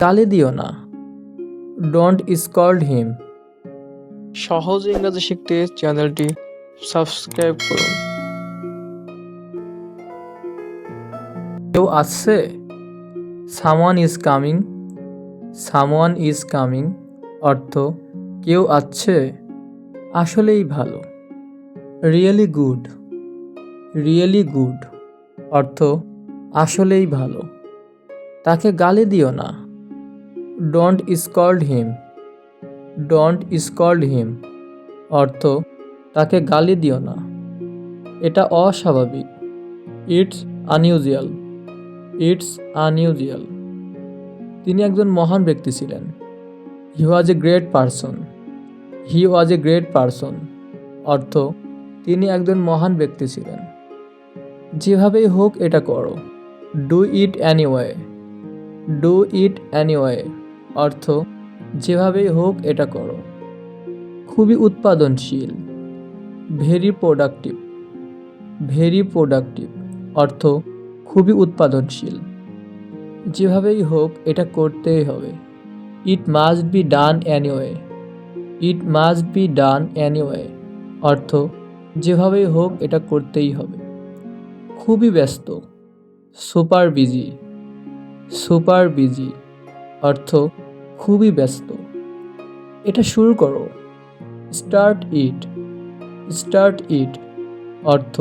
গালি দিও না। ডোন্ট স্কল্ড হিম। সহজ ইংরেজি শিখতে চ্যানেলটি সাবস্ক্রাইব করুন। কেউ আসছে। Someone is coming. Someone is coming অর্থ কেউ আসছে। আসলেই ভালো। Really good. রিয়েলি গুড অর্থ আসলেই ভালো। তাকে গালি দিও না। Don't scold him. Don't scold him অর্থ তাকে গালি দিও না। এটা অস্বাভাবিক। It's unusual. It's unusual. তিনি একজন মহান ব্যক্তি ছিলেন। He was a great person. He was a great person অর্থ তিনি একজন মহান ব্যক্তি ছিলেন। যেভাবেই হোক এটা করো। Do it anyway. Do it anyway অর্থ যেভাবেই হোক এটা করো। খুবই উৎপাদনশীল। Very productive. ভেরি প্রোডাক্টিভ অর্থ খুবই উৎপাদনশীল। যেভাবেই হোক এটা করতেই হবে। It must be done anyway. It must be done anyway অর্থ যেভাবেই হোক এটা করতেই হবে। খুবই ব্যস্ত। Super busy. সুপার বিজি অর্থ খুবই ব্যস্ত। এটা শুরু করো। Start it. স্টার্ট ইট অর্থ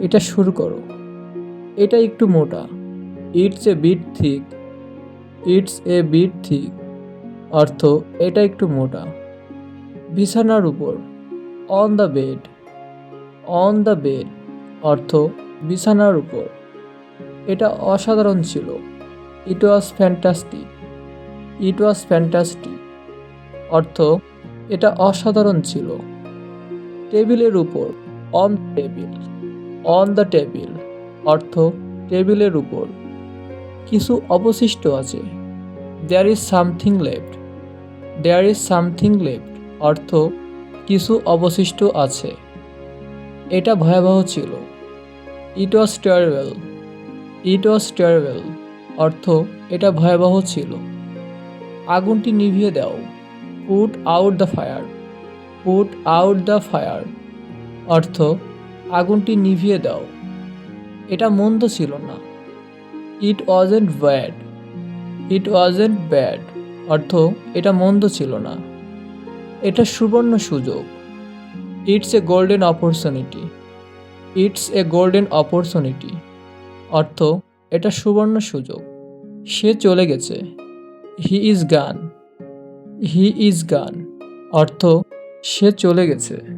এটা শুরু করো। এটা একটু মোটা। It's a bit thick. It's a bit thick অর্থ এটা একটু মোটা। বিছানার উপর। On the bed. On the bed অর্থ বিছানার উপর। এটা অসাধারণ ছিল। ইট ওয়াজ ফ্যান্টাস্টিক। ইট ওয়াজ ফ্যান্টাস্টিক অর্থ এটা অসাধারণ ছিল। টেবিলের উপর। On the table. On the table অর্থ টেবিলের উপর। কিছু অবশিষ্ট আছে। There is something left. There is something left অর্থ কিছু অবশিষ্ট আছে। এটা ভয়াবহ ছিল। ইট ওয়াজ টেরিবল। ইট ওয়াজ টেরিবল অর্থ এটা ভয়াবহ ছিল। আগুনটি নিভিয়ে দাও। Put out the fire. Put out the fire অর্থ আগুনটি নিভিয়ে দাও। এটা মন্দ ছিল না। ইট ওয়াজেন্ট ব্যাড। ইট ওয়াজেন্ট ব্যাড অর্থ এটা মন্দ ছিল না। এটা সুবর্ণ সুযোগ। It's a golden opportunity. It's a golden opportunity অর্থ এটা সুবর্ণ সুযোগ। সে চলে গেছে। হি ইজ গান। হি ইজ গান অর্থ সে চলে গেছে।